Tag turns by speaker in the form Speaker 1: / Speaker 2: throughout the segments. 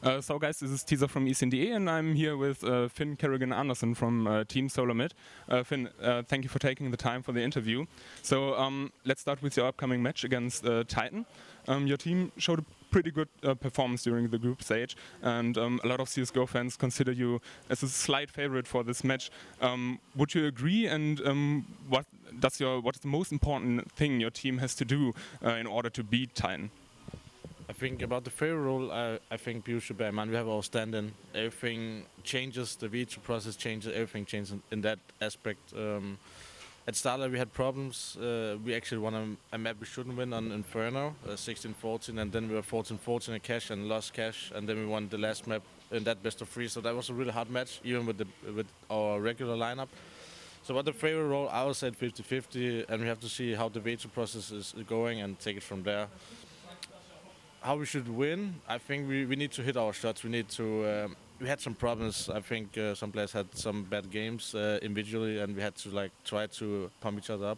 Speaker 1: So guys, this is Teaser from ECNDE and I'm here with Finn Karrigan Anderson from Team SolarMid. Finn, thank you for taking the time for the interview. So let's start with your upcoming match against Titan. Your team showed a pretty good performance during the group stage, and a lot of CSGO fans consider you as a slight favorite for this match. Would you agree, and what is the most important thing your team has to do in order to beat Titan?
Speaker 2: I think about the favorite role, I think people should bear in mind we have our stand-in. Everything changes, the V2 process changes, everything changes in that aspect. At Starlight we had problems. We actually won a map we shouldn't win on Inferno, 16-14, and then we were 14-14 in cash and lost cash, and then we won the last map in that best of 3. So that was a really hard match, even with our regular lineup. So what the favorite role, I would say 50-50, and we have to see how the V2 process is going and take it from there. How we should win, I think we need to hit our shots. We need to. We had some problems. I think some players had some bad games individually, and we had to try to pump each other up.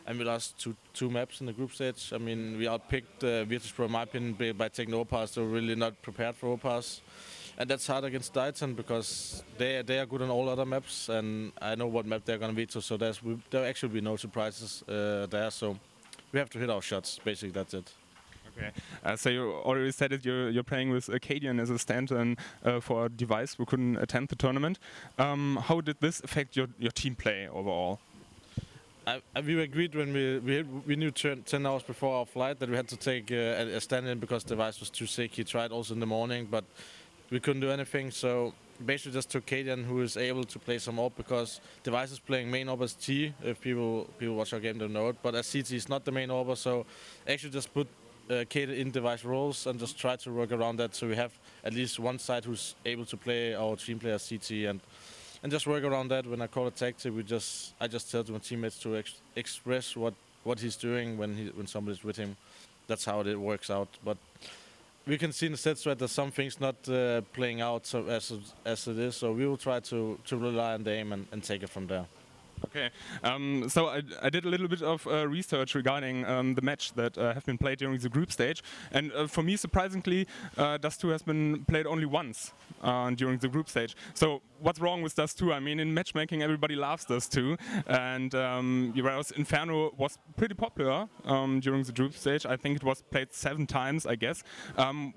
Speaker 2: And we lost two maps in the group stage. I mean, we outpicked Virtus.pro, in my opinion, by taking overpass. They were really not prepared for overpass, and that's hard against Titan because they are good on all other maps, and I know what map they're gonna be to. So there actually be no surprises there. So we have to hit our shots. Basically, that's it.
Speaker 1: Okay, so you already said it, you're playing with karrigan as a stand-in for a device who couldn't attend the tournament. How did this affect your team play overall?
Speaker 2: We agreed when we knew 10 hours before our flight that we had to take a stand-in because the device was too sick. He tried also in the morning, but we couldn't do anything. So basically just took karrigan, who is able to play some AWP because device is playing main AWP as T. If people watch our game, they know it. But as CT is not the main AWP, so actually just put karrigan in device roles and just try to work around that, so we have at least one side who's able to play our team player CT and just work around that. When I call a tactic, I just tell to my teammates to express what he's doing when somebody's with him. That's how it works out. But we can see in the set thread that some things not playing out so as it is. So we will try to rely on the aim and take it from there.
Speaker 1: Okay, so I did a little bit of research regarding the match that have been played during the group stage, and for me, surprisingly, Dust2 has been played only once during the group stage. So what's wrong with Dust2? I mean, in matchmaking, everybody loves Dust2, and whereas Inferno was pretty popular during the group stage. I think it was played 7 times, I guess.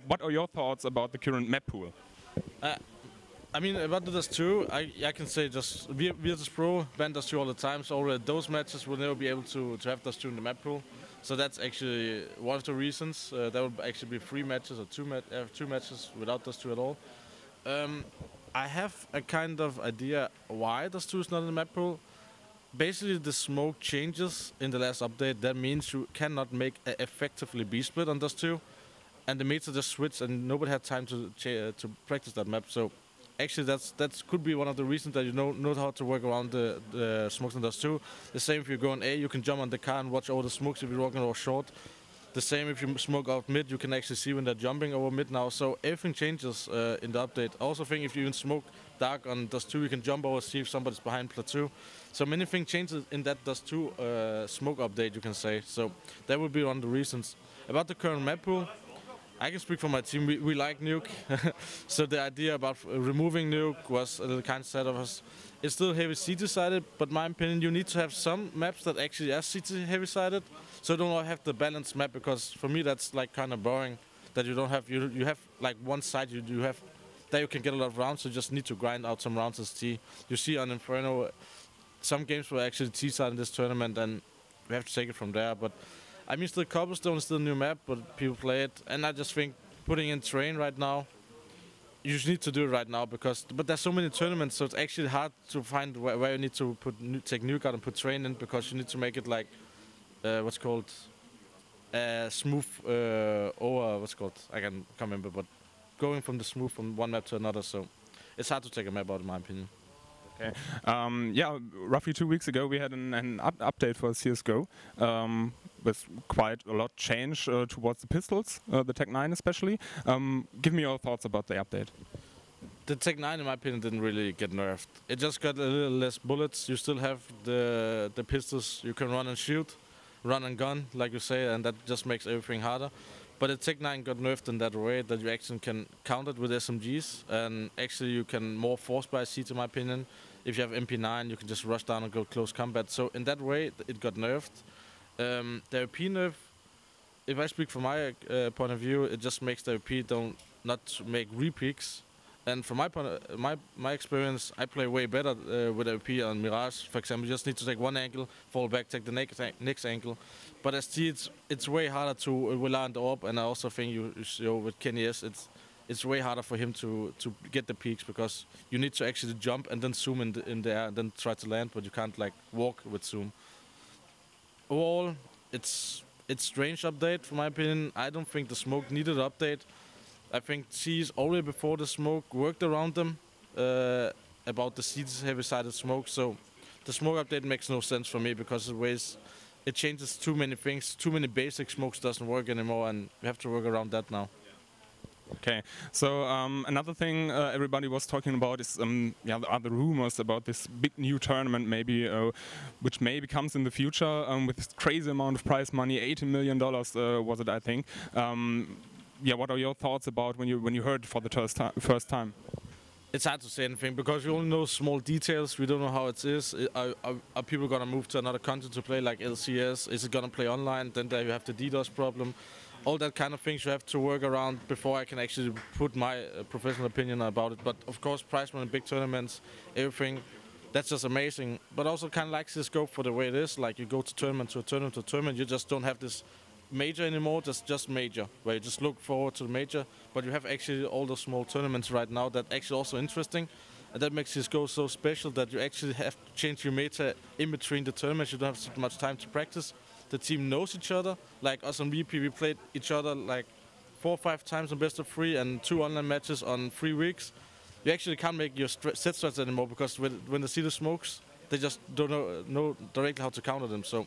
Speaker 1: What are your thoughts about the current map pool?
Speaker 2: I mean, about the Dust2, I can say just Virtus.pro ban Dust2 all the time, so already those matches will never be able to have Dust2 in the map pool. So that's actually one of the reasons. There will actually be 3 matches or 2 matches without Dust2 at all. I have a kind of idea why Dust2 is not in the map pool. Basically, the smoke changes in the last update. That means you cannot make an effectively B split on Dust2, and the meta just switched, and nobody had time to practice that map. So actually, that could be one of the reasons that you know how to work around the smokes on Dust2. The same if you go on A, you can jump on the car and watch all the smokes if you're walking over short. The same if you smoke out mid, you can actually see when they're jumping over mid now. So everything changes in the update. I also think if you even smoke dark on Dust2, you can jump over, see if somebody's behind plateau. So many things changes in that Dust2 smoke update, you can say. So that would be one of the reasons. About the current map pool, I can speak for my team. We like Nuke, so the idea about removing Nuke was a little kind of sad of us. It's still heavy CT-sided, but in my opinion, you need to have some maps that actually are CT heavy-sided, so you don't have the balanced map. Because for me, that's like kind of boring. That you don't have you have like one side you have there you can get a lot of rounds. So you just need to grind out some rounds as T. You see on Inferno, some games were actually T-sided in this tournament, and we have to take it from there. But I mean, still Cobblestone is still a new map, but people play it, and I just think putting in Train right now, you just need to do it right now but there's so many tournaments, so it's actually hard to find where you need to take Nuke out and put Train in, because you need to make it like what's called smooth over I can't remember, but going from the smooth from one map to another, so it's hard to take a map out in my opinion.
Speaker 1: Okay. Yeah, roughly 2 weeks ago we had an update for CSGO with quite a lot change towards the pistols, the Tec9 especially. Give me your thoughts about the update.
Speaker 2: The Tec9 in my opinion didn't really get nerfed. It just got a little less bullets. You still have the pistols you can run and shoot, run and gun like you say, and that just makes everything harder. But the Tec9 got nerfed in that way that you actually can counter it with SMGs, and actually you can more force by seeds, in my opinion. If you have MP9, you can just rush down and go close combat. So in that way, it got nerfed. The OP nerf, if I speak from my point of view, it just makes the OP not make repeaks. And from my experience, I play way better with OP on Mirage. For example, you just need to take one angle, fall back, take the next angle. But as T, it's way harder to rely on the orb, and I also think you show with Kenny S, it's way harder for him to get the peaks, because you need to actually jump and then zoom in the air and then try to land, but you can't like walk with zoom. Overall, it's strange update from my opinion. I don't think the smoke needed an update. I think T's already before the smoke worked around them about the C's heavy-sided smoke. So the smoke update makes no sense for me, because it changes too many things. Too many basic smokes doesn't work anymore, and we have to work around that now.
Speaker 1: Okay, so another thing everybody was talking about is there are the rumors about this big new tournament, maybe which maybe comes in the future with this crazy amount of prize money, $80 million was it, I think. Yeah, what are your thoughts about when you heard it for the first time?
Speaker 2: It's hard to say anything, because we only know small details. We don't know how it is. Are people gonna move to another country to play, like LCS? Is it gonna play online? Then there you have the DDoS problem. All that kind of things you have to work around before I can actually put my professional opinion about it. But of course, prize money, big tournaments, everything, that's just amazing. But also kind of like CSGO for the way it is. Like you go to tournament to tournament to tournament, you just don't have this major anymore, just major, where you just look forward to the major, but you have actually all those small tournaments right now that actually also interesting, and that makes CSGO so special that you actually have to change your meta in between the tournaments. You don't have so much time to practice. The team knows each other. Like us on VP, we played each other like 4 or 5 times on best of 3 and 2 online matches on 3 weeks. You actually can't make your set strats anymore, because when they see the smokes, they just don't know directly how to counter them. So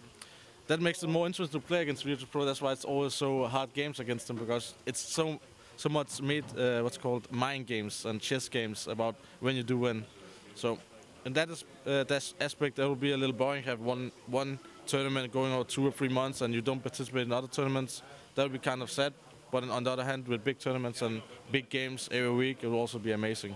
Speaker 2: that makes it more interesting to play against Virtus Pro. That's why it's always so hard games against them, because it's so much made what's called mind games and chess games about when you do win. So in that aspect, that will be a little boring. Have one tournament going on 2 or 3 months and you don't participate in other tournaments. That would be kind of sad. But on the other hand, with big tournaments and big games every week, it will also be amazing.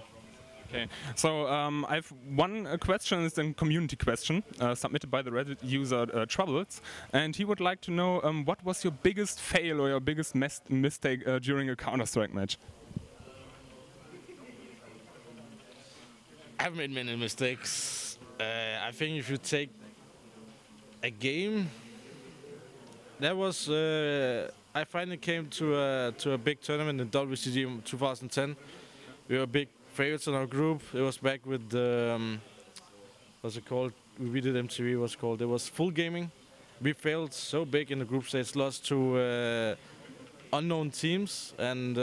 Speaker 1: Okay, so I have one question. It's a community question submitted by the Reddit user Troubles, and he would like to know what was your biggest fail or your biggest mistake during a Counter-Strike match?
Speaker 2: I've made many mistakes. I think if you take a game, that was I finally came to a big tournament in WCG in 2010. We were big favorites in our group. It was back with the what's it called? We did MTV. What's it called? It was full gaming. We failed so big in the group stage, lost to unknown teams, and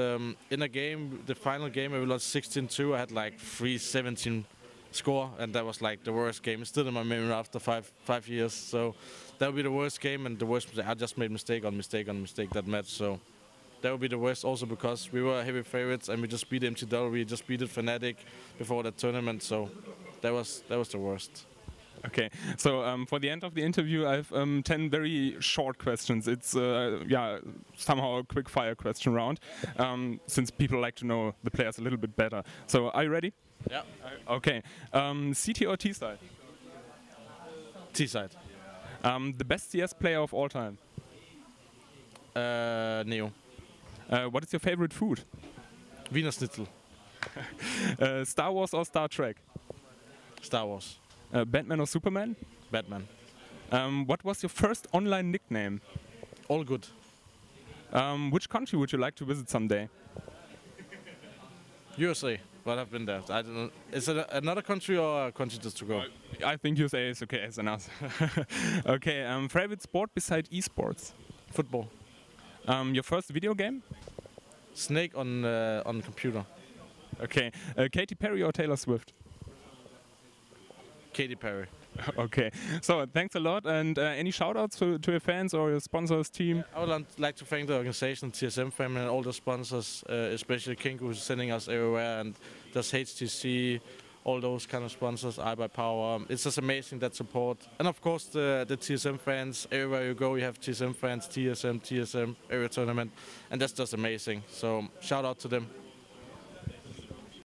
Speaker 2: in a game, the final game, we lost 16-2. I had like 317 score, and that was like the worst game. It's still in my memory after five years. So that would be the worst game and the worst mistake. I just made mistake on mistake on mistake that match. So that would be the worst, also because we were heavy favorites and we just beat MTW. We just beat Fnatic before that tournament. So that was the worst.
Speaker 1: Okay, so for the end of the interview, I have 10 very short questions. It's yeah, somehow a quick fire question round, since people like to know the players a little bit better. So are you ready?
Speaker 2: Yeah.
Speaker 1: Okay. CT or T side?
Speaker 2: T side.
Speaker 1: The best CS player of all time?
Speaker 2: Neo.
Speaker 1: What is your favorite food?
Speaker 2: Wiener Schnitzel.
Speaker 1: Star Wars or Star Trek?
Speaker 2: Star Wars.
Speaker 1: Batman or Superman?
Speaker 2: Batman.
Speaker 1: What was your first online nickname?
Speaker 2: All good.
Speaker 1: Which country would you like to visit someday?
Speaker 2: USA, but I've been there. I don't know. Is it another country or a country just to go?
Speaker 1: I think USA is okay as an answer. Okay, favorite sport beside esports?
Speaker 2: Football.
Speaker 1: Your first video game?
Speaker 2: Snake on computer.
Speaker 1: Okay, Katy Perry or Taylor Swift?
Speaker 2: Katy Perry.
Speaker 1: Okay, so thanks a lot, and any shoutouts to your fans or your sponsors team?
Speaker 2: I would like to thank the organization, TSM family, and all the sponsors, especially King, who's sending us everywhere, and just HTC, all those kind of sponsors, iBuyPower. It's just amazing, that support. And of course the TSM fans, everywhere you go you have TSM fans, TSM, every tournament, and that's just amazing. So shout out to them.